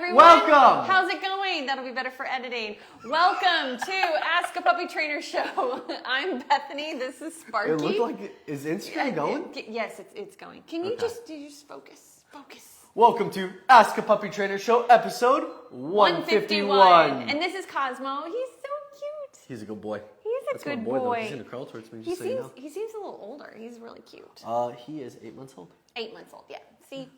everyone. Welcome. How's it going? That'll be better for editing. Welcome to Ask a Puppy Trainer Show. I'm Bethany. This is Sparky. It looked like is Instagram going? Yes, it's going. Can you just focus? Focus. Welcome to Ask a Puppy Trainer Show, episode 151. And this is Cosmo. He's so cute. He's a good boy. He's a good boy. He's gonna curl towards me. He seems a little older. He's really cute. He is 8 months old. 8 months old. Yeah. See.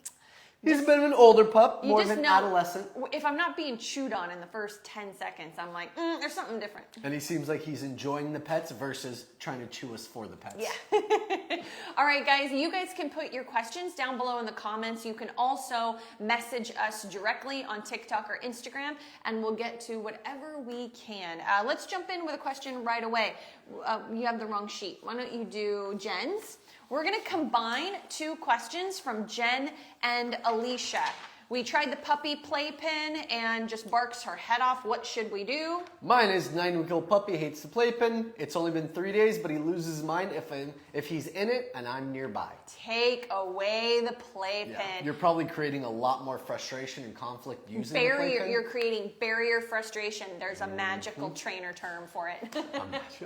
He's a bit of an older pup, more of an know, adolescent. If I'm not being chewed on in the first 10 seconds, I'm like, there's something different. And he seems like he's enjoying the pets versus trying to chew us for the pets. Yeah. All right, guys, you guys can put your questions down below in the comments. You can also message us directly on TikTok or Instagram, and we'll get to whatever we can. Let's jump in with a question right away. You have the wrong sheet. Why don't you do Jen's? We're going to combine two questions from Jen and Alicia. We tried the puppy Playpen and just barks her head off. What should we do? Mine is 9-week-old puppy, hates the Playpen. It's only been 3 days, but he loses his mind if he's in it and I'm nearby. Take away the Playpen. Yeah. You're probably creating a lot more frustration and conflict using the Playpen. You're creating barrier frustration. There's a magical trainer term for it.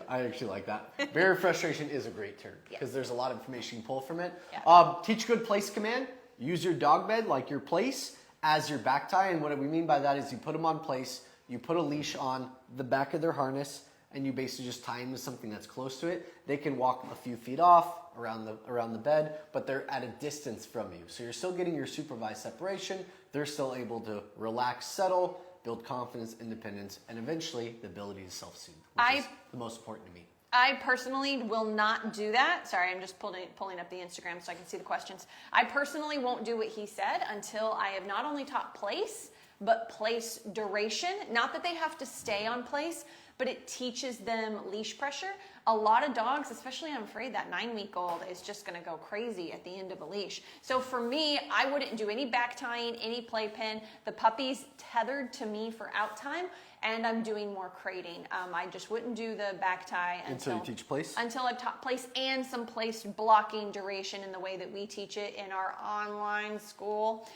I actually like that. Barrier frustration is a great term because there's a lot of information you can pull from it. Yeah. Teach good place command. Use your dog bed, like your place, as your back tie. And what we mean by that is you put them on place, you put a leash on the back of their harness, and you basically just tie them to something that's close to it. They can walk a few feet off around the bed, but they're at a distance from you. So you're still getting your supervised separation. They're still able to relax, settle, build confidence, independence, and eventually the ability to self-soothe, which is the most important to me. I personally will not do that. Sorry, I'm just pulling up the Instagram so I can see the questions. I personally won't do what he said until I have not only taught place, but place duration. Not that they have to stay on place, but it teaches them leash pressure. A lot of dogs, especially I'm afraid that 9-week-old is just gonna go crazy at the end of a leash. So for me, I wouldn't do any back tying, any playpen. The puppy's tethered to me for out time, and I'm doing more crating. I just wouldn't do the back tie until you teach place? Until I've taught place and some place blocking duration in the way that we teach it in our online school,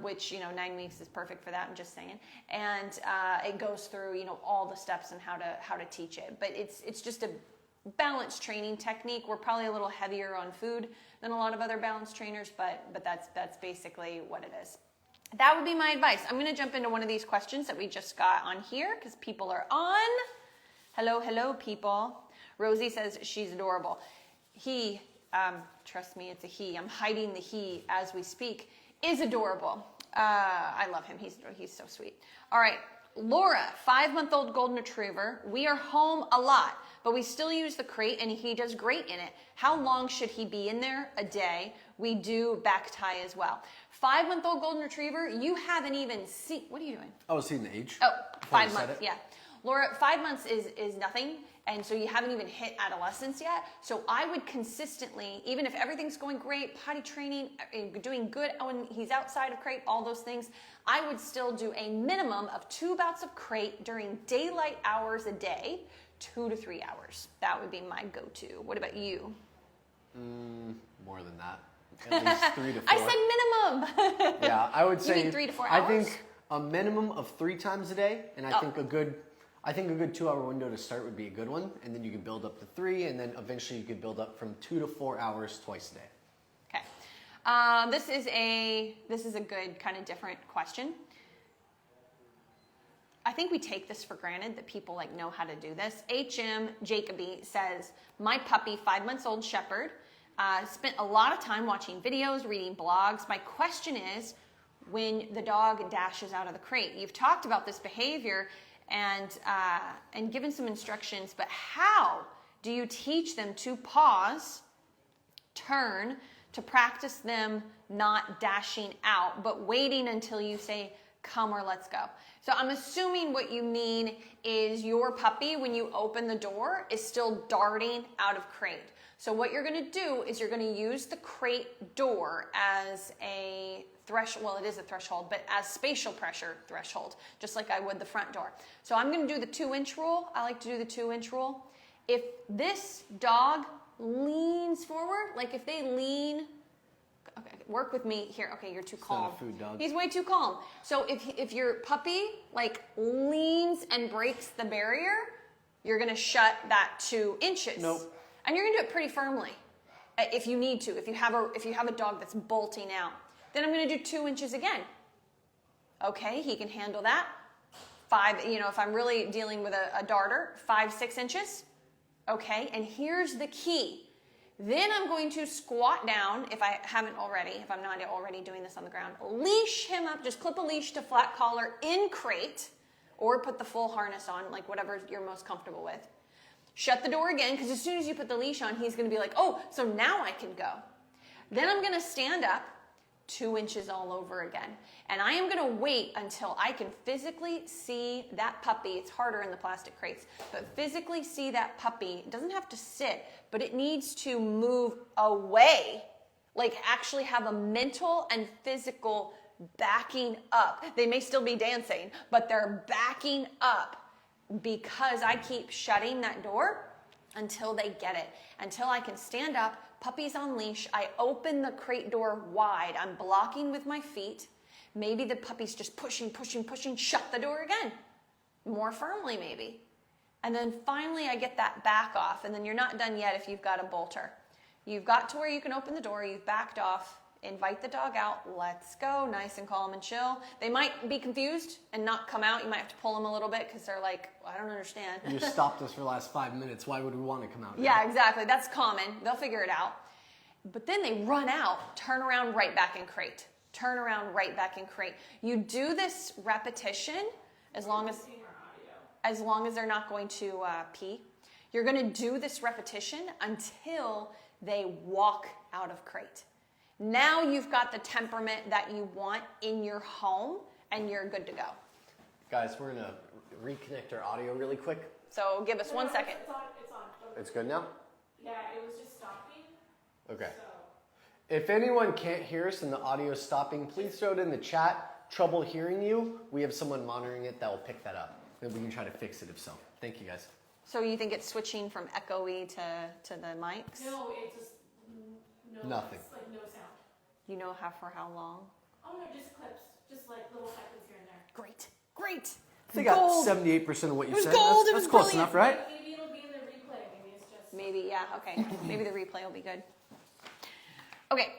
which, 9 weeks is perfect for that, I'm just saying. And it goes through, all the steps and how to teach it. But it's just a balanced training technique. We're probably a little heavier on food than a lot of other balance trainers, but that's basically what it is. That would be my advice. I'm going to jump into one of these questions that we just got on here because people are on. Hello, people. Rosie says she's adorable. He, trust me, it's a he. I'm hiding the he as we speak, is adorable. I love him. He's so sweet. All right. Laura, 5-month-old golden retriever. We are home a lot, but we still use the crate and he does great in it. How long should he be in there? A day. We do back tie as well. 5-month-old golden retriever, you haven't even seen, what are you doing? I was seeing the age. Oh, 5 months, yeah. Laura, 5 months is nothing, and so you haven't even hit adolescence yet. So I would consistently, even if everything's going great, potty training, doing good when he's outside of crate, all those things, I would still do a minimum of 2 bouts of crate during daylight hours a day, 2 to 3 hours. That would be my go-to. What about you? More than that. At least 3 to 4. I said minimum. Yeah, I would say. You mean 3 to 4 hours? I think a minimum of 3 times a day, and I think a good 2-hour window to start would be a good one, and then you can build up to 3, and then eventually you could build up from 2 to 4 hours twice a day. Okay, this is a good kind of different question. I think we take this for granted that people know how to do this. HM Jacoby says, my puppy, 5 months old shepherd, spent a lot of time watching videos, reading blogs. My question is, when the dog dashes out of the crate, you've talked about this behavior and given some instructions, but how do you teach them to pause, turn, to practice them not dashing out, but waiting until you say, come or let's go? So I'm assuming what you mean is your puppy, when you open the door, is still darting out of crate. So what you're going to do is you're going to use the crate door as a threshold. Well, it is a threshold, but as spatial pressure threshold, just like I would the front door. So I'm going to do the 2-inch rule. I like to do the 2-inch rule. If this dog leans forward, like if they lean, okay, work with me here. Okay, you're too It's calm. not a food dog. He's way too calm. So if your puppy like leans and breaks the barrier, you're gonna shut that 2 inches. Nope. And you're gonna do it pretty firmly, if you need to. If you have a dog that's bolting out, then I'm gonna do 2 inches again. Okay, he can handle that. 5, if I'm really dealing with a darter, 5, 6 inches. Okay, and here's the key. Then I'm going to squat down, if I'm not already doing this on the ground, leash him up, just clip a leash to flat collar in crate, or put the full harness on, like whatever you're most comfortable with. Shut the door again, because as soon as you put the leash on, he's going to be like, oh, so now I can go. Then I'm going to stand up, 2 inches all over again. And I am going to wait until I can physically see that puppy. It's harder in the plastic crates, but physically see that puppy. It doesn't have to sit, but it needs to move away, like actually have a mental and physical backing up. They may still be dancing, but they're backing up because I keep shutting that door until they get it, until I can stand up. Puppy's on leash. I open the crate door wide. I'm blocking with my feet. Maybe the puppy's just pushing. Shut the door again. More firmly, maybe. And then finally I get that back off. And then you're not done yet if you've got a bolter. You've got to where you can open the door. You've backed off. Invite the dog out. Let's go. Nice and calm and chill. They might be confused and not come out. You might have to pull them a little bit because they're like, I don't understand. You just stopped us for the last 5 minutes. Why would we want to come out now? Yeah, exactly. That's common. They'll figure it out. But then they run out, turn around, right back in crate. Turn around, right back in crate. You do this repetition as long as they're not going to pee. You're going to do this repetition until they walk out of crate. Now you've got the temperament that you want in your home, and you're good to go. Guys, we're going to reconnect our audio really quick. So give us 1 second. It's on. It's good now? Yeah, it was just stopping. Okay. So. If anyone can't hear us and the audio is stopping, please throw it in the chat. Trouble hearing you. We have someone monitoring it that will pick that up. And we can try to fix it if so. Thank you, guys. So you think it's switching from echoey to the mics? No, it just Nothing. It's like no sound. You know for how long? Oh no, just clips, just like little seconds here and there. Great. I think I got 78% of what you was said. gold, it That's was close brilliant. enough, right? Maybe it'll be in the replay. Maybe it's just. Maybe, yeah, okay. Maybe the replay will be good. Okay,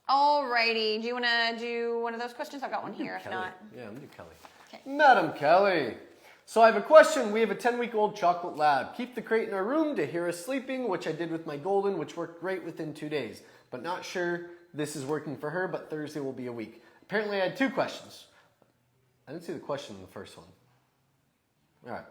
alrighty. Do you want to do one of those questions? I've got one here, if Kelly. not. Yeah, I'm going to do Kelly. Okay. Madam Kelly. So I have a question. We have a 10-week-old chocolate lab. Keep the crate in our room to hear us sleeping, which I did with my golden, which worked great within 2 days. But not sure this is working for her, but Thursday will be a week. Apparently I had 2 questions. I didn't see the question in the first one. All right.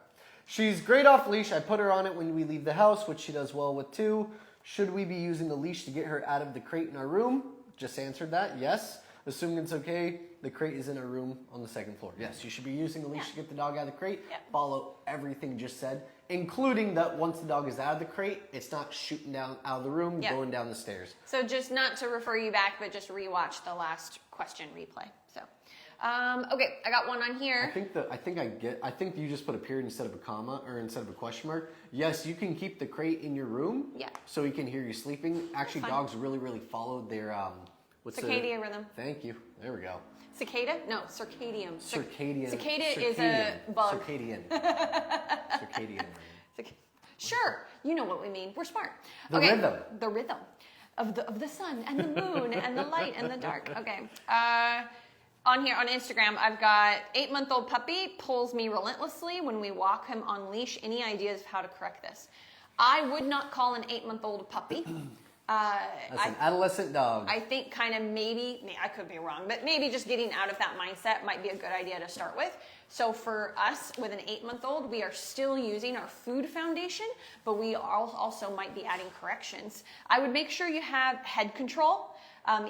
She's great off leash. I put her on it when we leave the house, which she does well with too. Should we be using the leash to get her out of the crate in our room? Just answered that. Yes. Assuming it's okay, the crate is in our room on the 2nd floor. Yes, you should be using the leash to get the dog out of the crate. Yeah. Follow everything just said, including that once the dog is out of the crate, it's not shooting down out of the room, Yeah. going down the stairs. So just not to refer you back, but just rewatch the last question replay. So, okay, I got one on here. I think you just put a period instead of a comma or instead of a question mark. Yes, you can keep the crate in your room. Yeah. So he can hear you sleeping. Actually, Fine. dogs really follow their Circadian rhythm. Thank you. There we go. Cicada? No, circadian. Circadian. Cicada is a bug. Circadian. Circadian. Sure, you know what we mean. We're smart. The rhythm. The rhythm of the sun and the moon and the light and the dark. Okay. On here on Instagram, I've got 8-month-old puppy pulls me relentlessly when we walk him on leash. Any ideas of how to correct this? I would not call an 8-month-old a puppy. That's an adolescent dog. I think kind of maybe, I could be wrong, but maybe just getting out of that mindset might be a good idea to start with. So for us, with an 8-month-old, we are still using our food foundation, but we also might be adding corrections. I would make sure you have head control,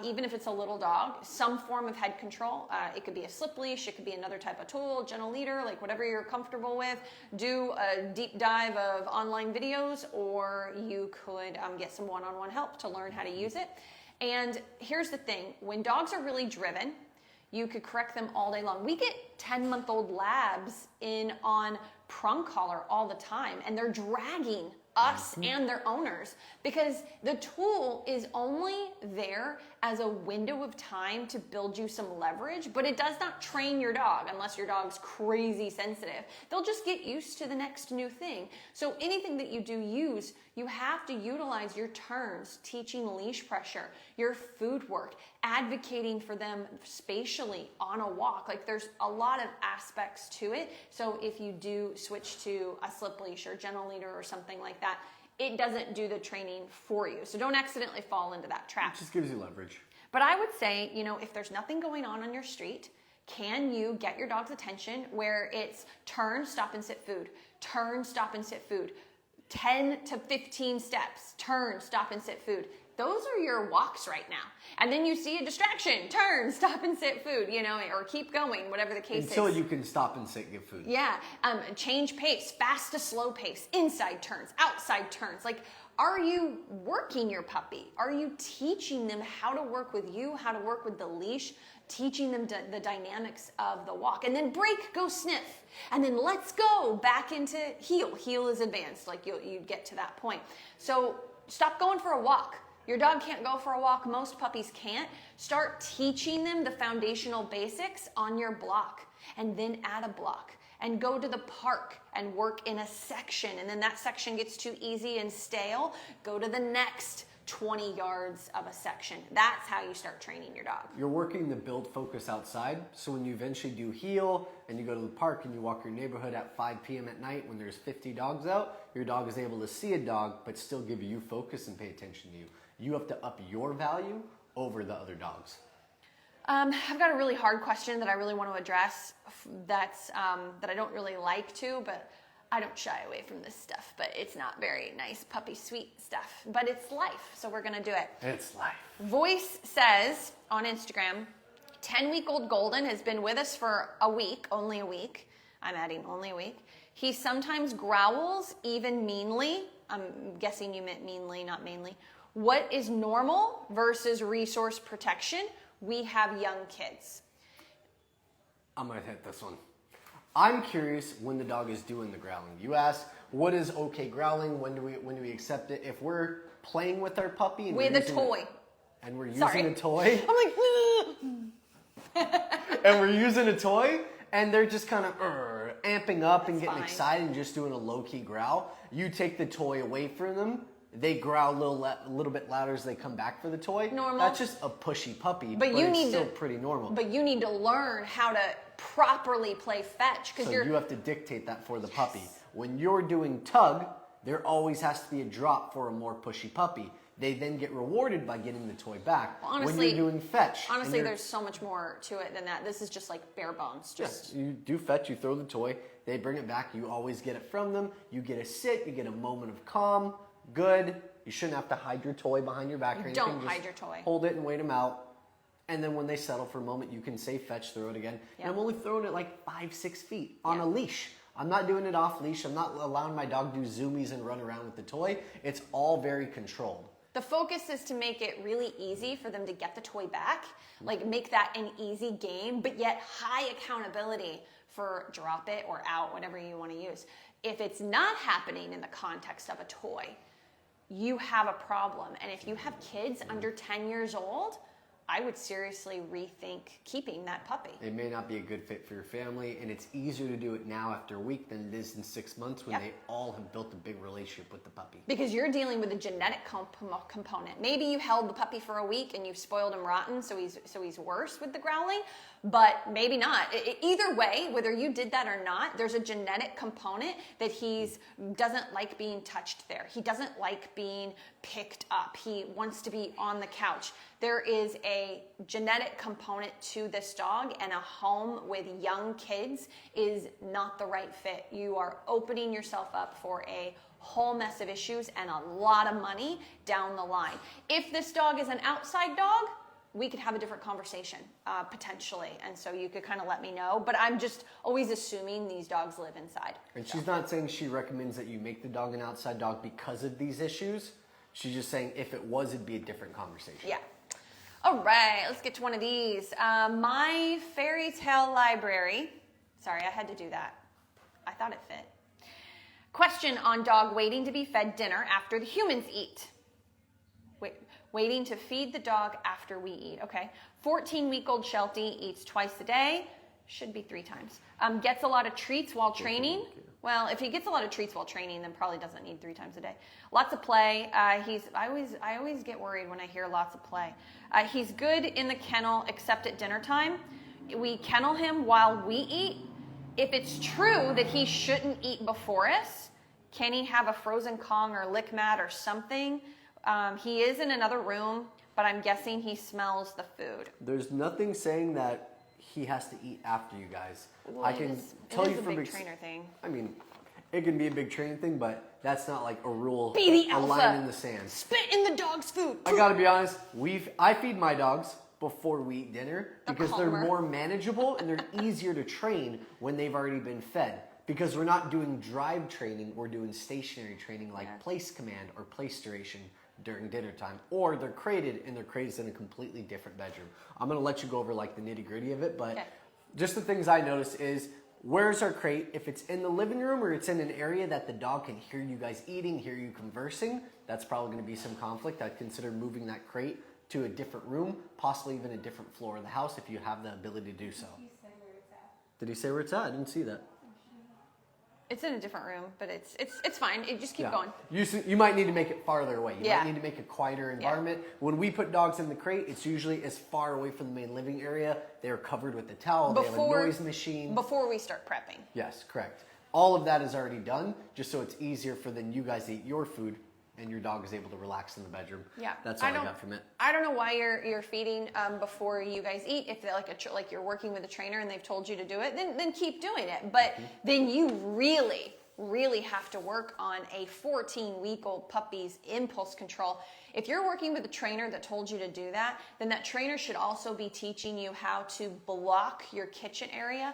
even if it's a little dog, some form of head control. It could be a slip leash, it could be another type of tool, gentle leader, like whatever you're comfortable with. Do a deep dive of online videos, or you could get some one-on-one help to learn how to use it. And here's the thing, when dogs are really driven, you could correct them all day long. We get 10-month-old labs in on prong collar all the time, and they're dragging us and their owners, because the tool is only there as a window of time to build you some leverage, but it does not train your dog unless your dog's crazy sensitive. They'll just get used to the next new thing. So anything that you do use, you have to utilize your turns, teaching leash pressure, your food work, advocating for them spatially on a walk. Like there's a lot of aspects to it. So if you do switch to a slip leash or gentle leader or something like that, it doesn't do the training for you. So don't accidentally fall into that trap. It just gives you leverage. But I would say, you know, if there's nothing going on your street, can you get your dog's attention where it's turn, stop and sit food, turn, stop and sit food, 10 to 15 steps, turn, stop and sit food. Those are your walks right now. And then you see a distraction, turn, stop and sit food, you know, or keep going, whatever the case is. Until you can stop and sit, give food. Yeah, change pace, fast to slow pace, inside turns, outside turns. Like, are you working your puppy? Are you teaching them how to work with you, how to work with the leash, teaching them the dynamics of the walk? And then break, go sniff. And then let's go back into heel. Heel is advanced, like you get to that point. So stop going for a walk. Your dog can't go for a walk. Most puppies can't. Start teaching them the foundational basics on your block, and then add a block. And go to the park and work in a section. And then that section gets too easy and stale. Go to the next 20 yards of a section. That's how you start training your dog. You're working the build focus outside. So when you eventually do heel and you go to the park and you walk your neighborhood at 5 p.m. at night when there's 50 dogs out, your dog is able to see a dog but still give you focus and pay attention to you. You have to up your value over the other dogs. I've got a really hard question that I really want to address that I don't really like to, but I don't shy away from this stuff, but it's not very nice, puppy sweet stuff, but it's life, so we're going to do it. It's life. Voice says on Instagram, 10-week-old Golden has been with us for a week, only a week. I'm adding only a week. He sometimes growls, even meanly. I'm guessing you meant meanly, not mainly. What is normal versus resource protection? We have young kids. I'm going to hit this one. I'm curious when the dog is doing the growling. You asked, what is okay growling? When do we accept it? If we're playing with our puppy and with a toy. And we're using a toy. I'm like, and we're using a toy and they're just kind of amping up and getting excited and just doing a low-key growl. You take the toy away from them. They growl a little bit louder as they come back for the toy. Normal. That's just a pushy puppy, but it's still pretty normal. But you need to learn how to properly play fetch. So you have to dictate that for the puppy. When you're doing tug, there always has to be a drop for a more pushy puppy. They then get rewarded by getting the toy back. Well, honestly, when you're doing fetch. Honestly, there's so much more to it than that. This is just like bare bones. Just you do fetch, you throw the toy, they bring it back, you always get it from them. You get a sit, you get a moment of calm. Good. You shouldn't have to hide your toy behind your back or anything. Don't hide your toy. Hold it and wait them out. And then when they settle for a moment, you can say fetch, throw it again. Yep. And I'm only throwing it like 5-6 feet on a leash. I'm not doing it off leash. I'm not allowing my dog to do zoomies and run around with the toy. It's all very controlled. The focus is to make it really easy for them to get the toy back. Like make that an easy game, but yet high accountability for drop it or out, whatever you want to use. If it's not happening in the context of a toy, you have a problem. And if you have kids under 10 years old, I would seriously rethink keeping that puppy. It may not be a good fit for your family, and it's easier to do it now after a week than it is in 6 months when they all have built a big relationship with the puppy. Because you're dealing with a genetic component. Maybe you held the puppy for a week and you've spoiled him rotten, so he's worse with the growling, but maybe not. Either way, whether you did that or not, there's a genetic component that he doesn't like being touched there. He doesn't like being picked up. He wants to be on the couch. There is a genetic component to this dog, and a home with young kids is not the right fit. You are opening yourself up for a whole mess of issues and a lot of money down the line. If this dog is an outside dog, we could have a different conversation, potentially. And so you could kind of let me know. But I'm just always assuming these dogs live inside. And she's not saying she recommends that you make the dog an outside dog because of these issues. She's just saying if it was, it'd be a different conversation. Yeah. All right, let's get to one of these. My fairy tale library. Sorry, I had to do that. I thought it fit. Question on dog waiting to be fed dinner after the humans eat. Waiting to feed the dog after we eat. Okay. 14-week-old Sheltie eats twice a day. Should be 3 times. Gets a lot of treats while training. Well, if he gets a lot of treats while training, then probably doesn't need 3 times a day. Lots of play. I always get worried when I hear lots of play. He's good in the kennel except at dinner time. We kennel him while we eat. If it's true that he shouldn't eat before us, can he have a frozen Kong or lick mat or something? He is in another room, but I'm guessing he smells the food. There's nothing saying that he has to eat after you guys. Well, I can tell you from a big trainer thing. I mean, it can be a big training thing, but that's not like a rule. Be the a alpha. line in the sand. Spit in the dog's food. I gotta be honest. I feed my dogs before we eat dinner because they're calmer. more manageable and they're easier to train when they've already been fed. Because we're not doing drive training, we're doing stationary training like place command or place duration during dinner time. Or they're crated and they're crated in a completely different bedroom. I'm gonna let you go over like the nitty gritty of it, but just the things I noticed is where's our crate? If it's in the living room or it's in an area that the dog can hear you guys eating, hear you conversing, that's probably gonna be some conflict. I'd consider moving that crate to a different room, possibly even a different floor of the house if you have the ability to do so. Did he say where it's at? I didn't see that. It's in a different room, but it's fine. Just keep going. You might need to make it farther away. You Yeah. might need to make a quieter environment. When we put dogs in the crate, it's usually as far away from the main living area. They're covered with the towel. They have a noise machine. Before we start prepping. Yes, correct. All of that is already done, just so it's easier for then you guys to eat your food and your dog is able to relax in the bedroom. Yeah, That's all I got from it. I don't know why you're feeding before you guys eat. If they're like you're working with a trainer and they've told you to do it, then keep doing it. But then you really have to work on a 14-week-old puppy's impulse control. If you're working with a trainer that told you to do that, then that trainer should also be teaching you how to block your kitchen area,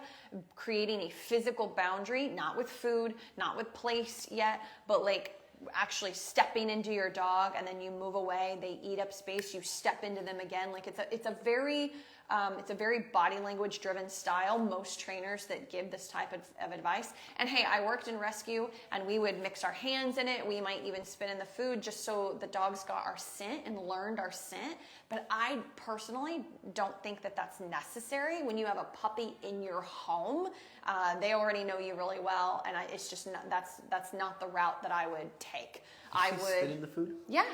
creating a physical boundary, not with food, not with place yet, but like actually stepping into your dog, and then you move away, they eat up space, you step into them again. Like it's a very body language driven style. Most trainers that give this type of advice. And hey, I worked in rescue and we would mix our hands in it. We might even spit in the food just so the dogs got our scent and learned our scent. But I personally don't think that that's necessary when you have a puppy in your home. They already know you really well, and it's just not, that's not the route that I would take. I would spit in the food? Yeah.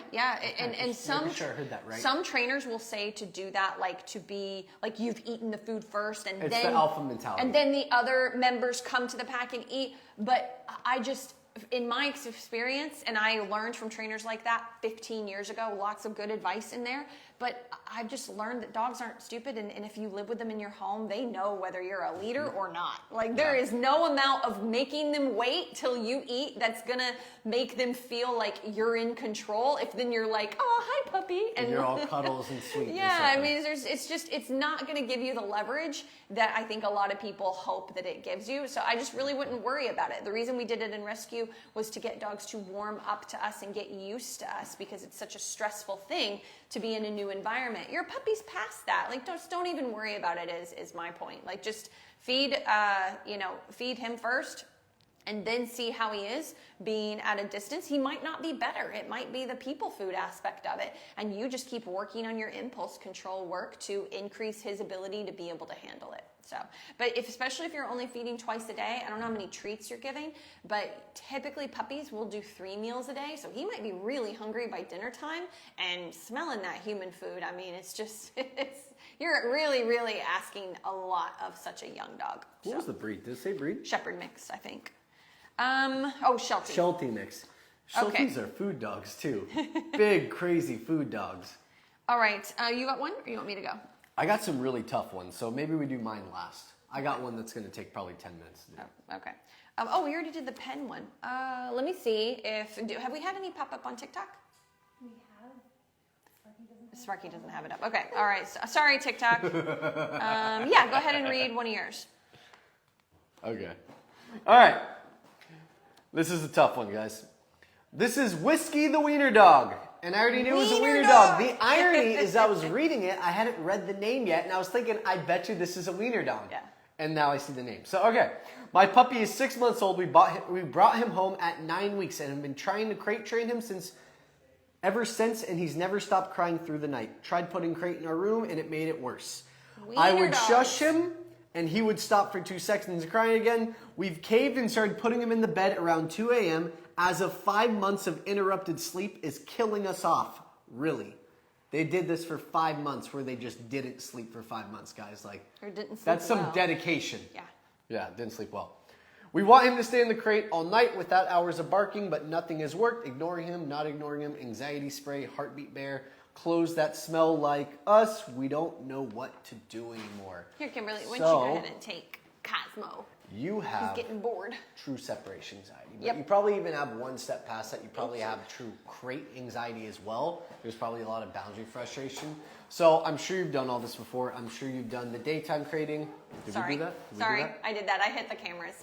And some sure I heard that right. Some trainers will say to do that, like to be like you've eaten the food first, and it's then the alpha mentality. and then the other members come to the pack and eat. But I just, in my experience, and I learned from trainers like that 15 years ago, lots of good advice in there. But I've just learned that dogs aren't stupid, and if you live with them in your home, they know whether you're a leader or not. Like there is no amount of making them wait till you eat that's gonna make them feel like you're in control. If then you're like, oh, hi puppy, and you're all cuddles and sweet. Yeah, I mean, it's not gonna give you the leverage that I think a lot of people hope that it gives you. So I just really wouldn't worry about it. The reason we did it in rescue was to get dogs to warm up to us and get used to us, because it's such a stressful thing to be in a new environment. Your puppy's past that. Like, don't even worry about it is my point. Like, just feed him first and then see how he is being at a distance. He might not be better. It might be the people food aspect of it. And you just keep working on your impulse control work to increase his ability to be able to handle it. So, but especially if you're only feeding twice a day, I don't know how many treats you're giving, but typically puppies will do 3 meals a day. So he might be really hungry by dinner time and smelling that human food. I mean, you're really asking a lot of such a young dog. What was the breed? Did it say breed? Shepherd mix, I think. Sheltie. Sheltie mix. Shelties are food dogs too. Big, crazy food dogs. All right. You got one, or you want me to go? I got some really tough ones, so maybe we do mine last. I got one that's going to take probably 10 minutes to do. Oh, okay. We already did the pen one. Let me see have we had any pop up on TikTok? We have. Sparky doesn't have it up. Okay. All right. Sorry, TikTok. Go ahead and read one of yours. Okay. All right. This is a tough one, guys. This is Whiskey the Wiener Dog. And I already knew it was a wiener dog. The irony is I was reading it, I hadn't read the name yet, and I was thinking, I bet you this is a wiener dog. Yeah. And now I see the name. So, okay. My puppy is 6 months old. We brought him home at 9 weeks and have been trying to crate train him ever since, and he's never stopped crying through the night. Tried putting crate in our room, and it made it worse. I would shush him, and he would stop for 2 seconds and crying again. We've caved and started putting him in the bed around 2 a.m. As of 5 months of interrupted sleep is killing us off. Really. They did this for 5 months where they just didn't sleep for 5 months, guys. Like, Or didn't sleep that's some well. dedication. Yeah. Yeah, didn't sleep well. We want him to stay in the crate all night without hours of barking, but nothing has worked. Ignoring him, not ignoring him, anxiety spray, heartbeat bear, clothes that smell like us. We don't know what to do anymore. Here, Kimberly, why don't you go ahead and take Cosmo? You have He's getting bored. true separation anxiety. But Yep. you probably even have one step past that. You probably have true crate anxiety as well. There's probably a lot of boundary frustration. So I'm sure you've done all this before. I'm sure you've done the daytime crating. Did we do that? Did we do Sorry, that? I did that. I hit the cameras.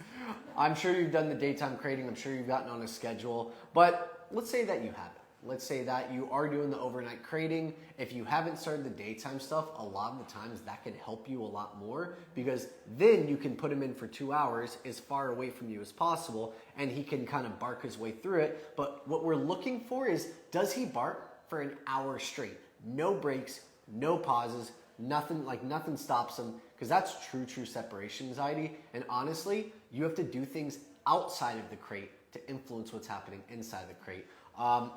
I'm sure you've done the daytime crating. I'm sure you've gotten on a schedule. But let's say that you haven't. Let's say that you are doing the overnight crating. If you haven't started the daytime stuff, a lot of the times that can help you a lot more, because then you can put him in for 2 hours as far away from you as possible, and he can kind of bark his way through it. But what we're looking for is, does he bark for an hour straight? No breaks, no pauses, nothing stops him, because that's true separation anxiety. And honestly, you have to do things outside of the crate to influence what's happening inside the crate.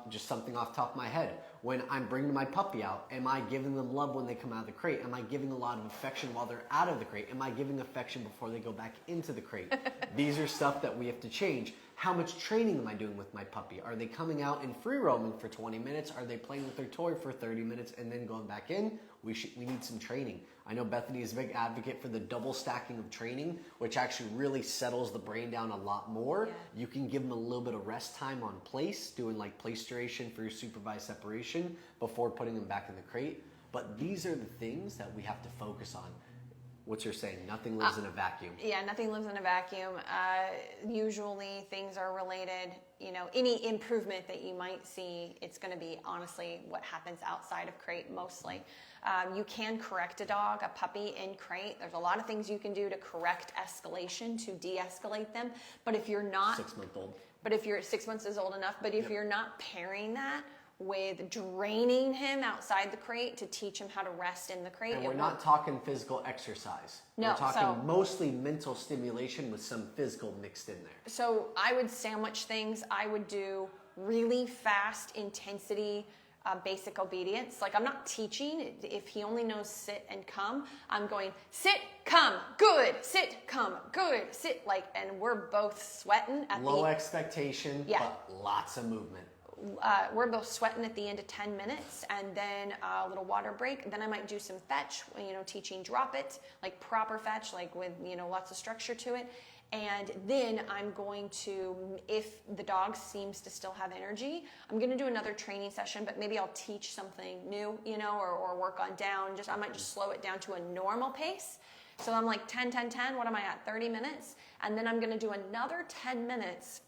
Just something off the top of my head. When I'm bringing my puppy out, am I giving them love when they come out of the crate? Am I giving a lot of affection while they're out of the crate? Am I giving affection before they go back into the crate? These are stuff that we have to change. How much training am I doing with my puppy? Are they coming out and free roaming for 20 minutes? Are they playing with their toy for 30 minutes and then going back in? We need some training. I know Bethany is a big advocate for the double stacking of training, which actually really settles the brain down a lot more. Yeah. You can give them a little bit of rest time on place, doing like place duration for your supervised separation before putting them back in the crate. But these are the things that we have to focus on. What's your saying? Nothing lives in a vacuum. Yeah, nothing lives in a vacuum. Usually things are related. You know, any improvement that you might see, it's going to be honestly what happens outside of crate mostly. You can correct a dog, a puppy in crate. There's a lot of things you can do to correct escalation, to de-escalate them. But if you're not 6 month old. But if you're 6 months is old enough, but if you're not pairing that with draining him outside the crate to teach him how to rest in the crate. And we're not talking physical exercise. No, we're talking mostly mental stimulation with some physical mixed in there. So I would sandwich things. I would do really fast intensity, basic obedience. Like, I'm not teaching. If he only knows sit and come, I'm going sit, come, good, sit, come, good, sit. Like, and we're both sweating at Low expectation, but lots of movement. We're both sweating at the end of 10 minutes, and then a little water break. Then I might do some fetch, teaching drop it, like proper fetch, like with, lots of structure to it. And then I'm going to, if the dog seems to still have energy, I'm going to do another training session, but maybe I'll teach something new, or work on down. I might just slow it down to a normal pace. So I'm like 10, 10, 10. What am I at? 30 minutes. And then I'm going to do another 10 minutes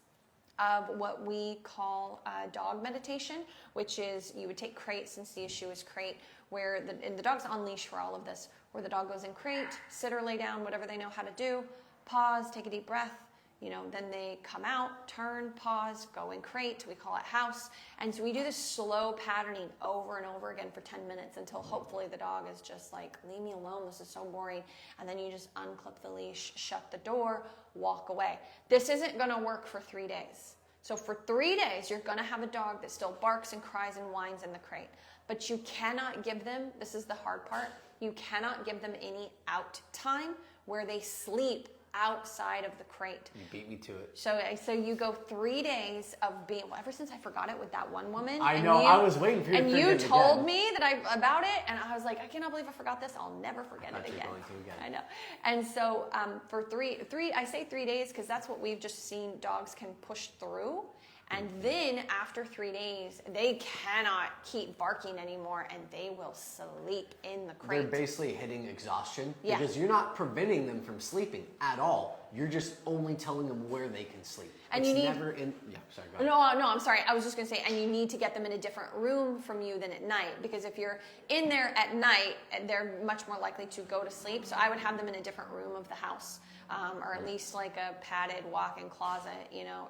of what we call dog meditation, which is you would take crate, since the issue is crate, where and the dog's on leash for all of this, where the dog goes in crate, sit or lay down, whatever they know how to do, pause, take a deep breath, then they come out, turn, pause, go in crate. We call it house. And so we do this slow patterning over and over again for 10 minutes until hopefully the dog is just like, leave me alone, this is so boring. And then you just unclip the leash, shut the door, walk away. This isn't going to work for 3 days. So for 3 days, you're going to have a dog that still barks and cries and whines in the crate. But you cannot give them, this is the hard part, you cannot give them any out time where they sleep outside of the crate. You beat me to it. So you go 3 days of being, ever since I forgot it with that one woman. I know, I was waiting for you to And forget you it told again. me about it, and I was like, I cannot believe I forgot this. I'll never forget it again. Going to again. I know. And so for three, I say 3 days because that's what we've just seen dogs can push through. And then after 3 days, they cannot keep barking anymore and they will sleep in the crate. They're basically hitting exhaustion Yeah. because you're not preventing them from sleeping at all. You're just only telling them where they can sleep. And it's you need- never in. Yeah, sorry, go ahead. No, I'm sorry. I was just going to say, and you need to get them in a different room from you than at night, because if you're in there at night, they're much more likely to go to sleep. So I would have them in a different room of the house, or at least like a padded walk-in closet,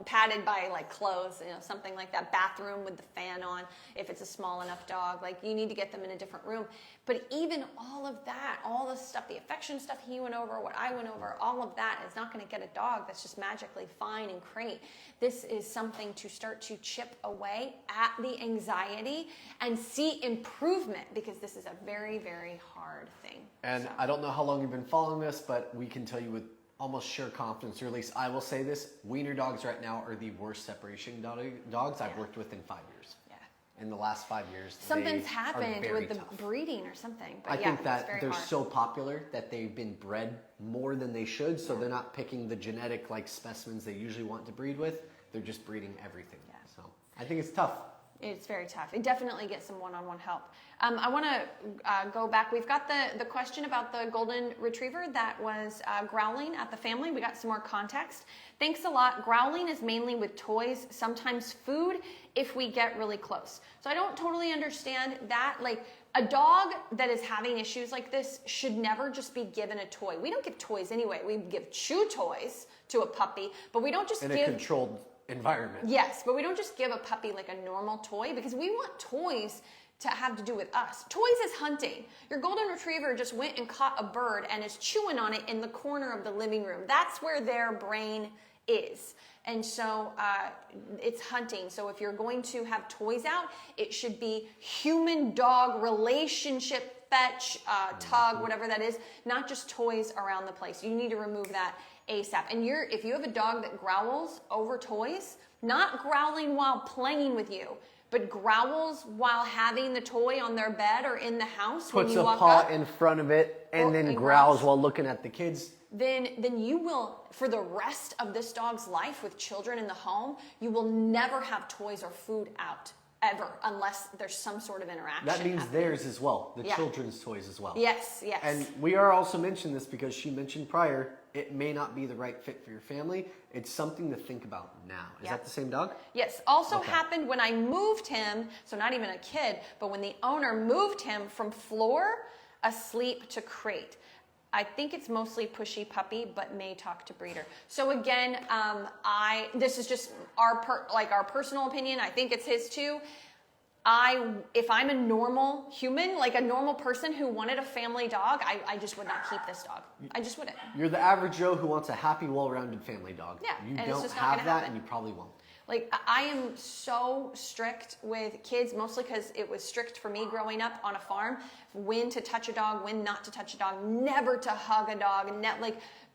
padded by like clothes, something like that. Bathroom with the fan on, if it's a small enough dog. Like, you need to get them in a different room. But even all of that, all the stuff, the affection stuff he went over, what I went over, all of that is not going to get a dog that's just magically fine and crate. This is something to start to chip away at the anxiety and see improvement, because this is a very, very hard thing. And So. I don't know how long you've been following us, but we can tell you with almost sheer confidence, or at least I will say this, wiener dogs right now are the worst separation dogs I've worked with in 5 years. Yeah. In the last 5 years, Something's they happened are very with the tough. breeding or something. But I yeah, think it's that very they're hard. so popular that they've been bred more than they should, so they're not picking the genetic like specimens they usually want to breed with. They're just breeding everything. Yeah. So I think it's tough. It's very tough. It definitely gets some one-on-one help. I want to go back. We've got the question about the golden retriever that was growling at the family. We got some more context. Thanks a lot. Growling is mainly with toys, sometimes food if we get really close. So I don't totally understand that. Like, a dog that is having issues like this should never just be given a toy. We don't give toys anyway. We give chew toys to a puppy, but we don't just In give... a controlled environment. Yes, but we don't just give a puppy like a normal toy, because we want toys to have to do with us. Toys is hunting. Your golden retriever just went and caught a bird and is chewing on it in the corner of the living room. That's where their brain is. And so it's hunting. So if you're going to have toys out, it should be human-dog relationship, fetch, tug, whatever that is, not just toys around the place. You need to remove that ASAP. And if you have a dog that growls over toys, not growling while playing with you, but growls while having the toy on their bed or in the house when Puts you a walk paw up, in front of it and then and growls growls. while looking at the kids. then you will, for the rest of this dog's life with children in the home, you will never have toys or food out, ever, unless there's some sort of interaction. That means happening. theirs as well, the Yeah. children's toys as well. Yes, yes. And we are also mentioning this because she mentioned prior, it may not be the right fit for your family. It's something to think about now. Is Yeah. that the same dog? Yes, also Okay. happened when I moved him, so not even a kid, but when the owner moved him from floor asleep to crate. I think it's mostly pushy puppy, but may talk to breeder. So again, this is just our personal opinion. I think it's his too. If I'm a normal human, like a normal person who wanted a family dog, I just would not keep this dog. I just wouldn't. You're the average Joe who wants a happy, well-rounded family dog. Yeah, You and it's don't just not have gonna that, happen. and you probably won't. Like, I am so strict with kids, mostly because it was strict for me growing up on a farm. When to touch a dog, when not to touch a dog, never to hug a dog,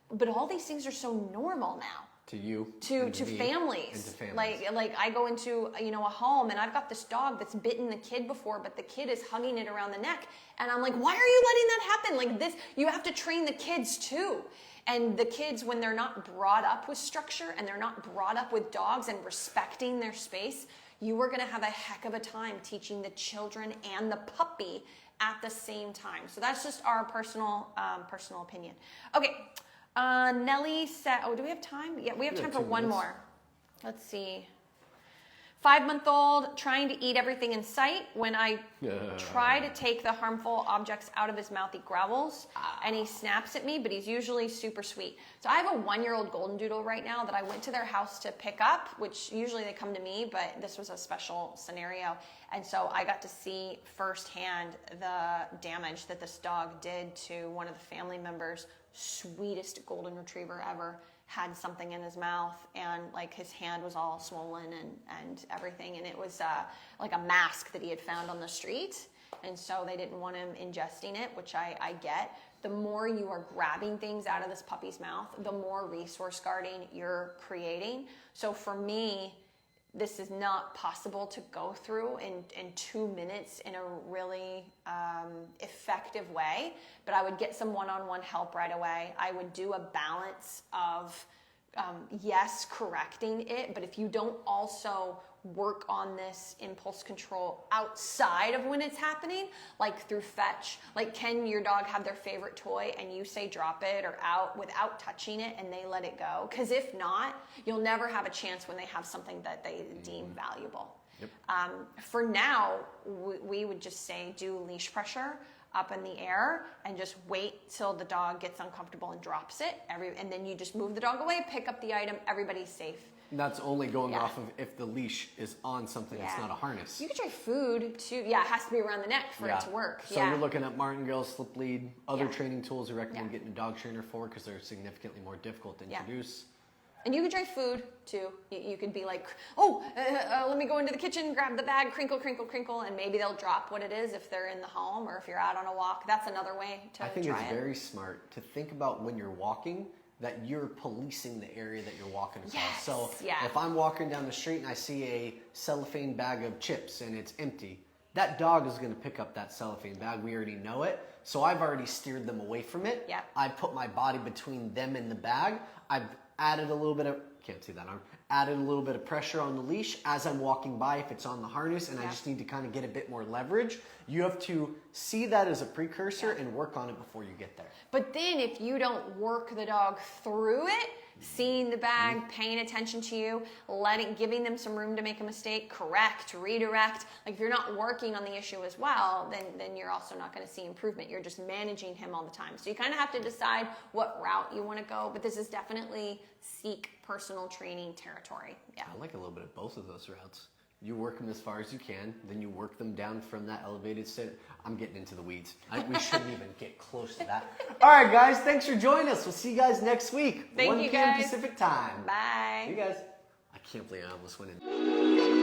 but all these things are so normal now. To you. To and me, families. And to families. Like I go into a home and I've got this dog that's bitten the kid before, but the kid is hugging it around the neck, and I'm like, why are you letting that happen? Like this, you have to train the kids too. And the kids, when they're not brought up with structure and they're not brought up with dogs and respecting their space, you are going to have a heck of a time teaching the children and the puppy at the same time. So that's just our personal opinion. Okay. Nellie said, do we have time? Yeah, we have time for 2 one minutes. more. Let's see. 5-month-old trying to eat everything in sight. When I try to take the harmful objects out of his mouth, he growls and he snaps at me, but he's usually super sweet. So I have a 1-year-old golden doodle right now that I went to their house to pick up, which usually they come to me, but this was a special scenario. And so I got to see firsthand the damage that this dog did to one of the family members. Sweetest golden retriever ever. Had something in his mouth, and like his hand was all swollen and everything, and it was like a mask that he had found on the street, and so they didn't want him ingesting it, which I get. The more you are grabbing things out of this puppy's mouth, the more resource guarding you're creating. So for me, this is not possible to go through in 2 minutes in a really effective way, but I would get some one-on-one help right away. I would do a balance of yes, correcting it, but if you don't also work on this impulse control outside of when it's happening, like through fetch, like can your dog have their favorite toy and you say drop it or out without touching it and they let it go? Because if not, you'll never have a chance when they have something that they deem valuable. Yep. For now, we would just say do leash pressure up in the air and just wait till the dog gets uncomfortable and drops it. And then you just move the dog away, pick up the item, everybody's safe. And that's only going off of if the leash is on something that's not a harness. You could try food too. Yeah, it has to be around the neck for it to work. So you're looking at martingale, slip lead, other training tools I recommend getting a dog trainer for because they're significantly more difficult to introduce. And you could try food too. You could be like, oh, let me go into the kitchen, grab the bag, crinkle, crinkle, crinkle, and maybe they'll drop what it is if they're in the home or if you're out on a walk. That's another way to try it. I think it's very smart to think about when you're walking that you're policing the area that you're walking across. Yes, So if I'm walking down the street and I see a cellophane bag of chips and it's empty, that dog is going to pick up that cellophane bag. We already know it. So I've already steered them away from it. Yeah. I put my body between them and the bag. I've added a little bit of, can't see that arm, added a little bit of pressure on the leash as I'm walking by if it's on the harness and I just need to kind of get a bit more leverage. You have to see that as a precursor and work on it before you get there. But then if you don't work the dog through it, seeing the bag, paying attention to you, giving them some room to make a mistake, correct, redirect. Like if you're not working on the issue as well, then you're also not going to see improvement. You're just managing him all the time. So you kind of have to decide what route you want to go. But this is definitely seek personal training territory. Yeah. I like a little bit of both of those routes. You work them as far as you can, then you work them down from that elevated state. I'm getting into the weeds. We shouldn't even get close to that. All right, guys, thanks for joining us. We'll see you guys next week. Thank 1 you, p.m. guys. Pacific time. Bye. See you guys. I can't believe I almost went in.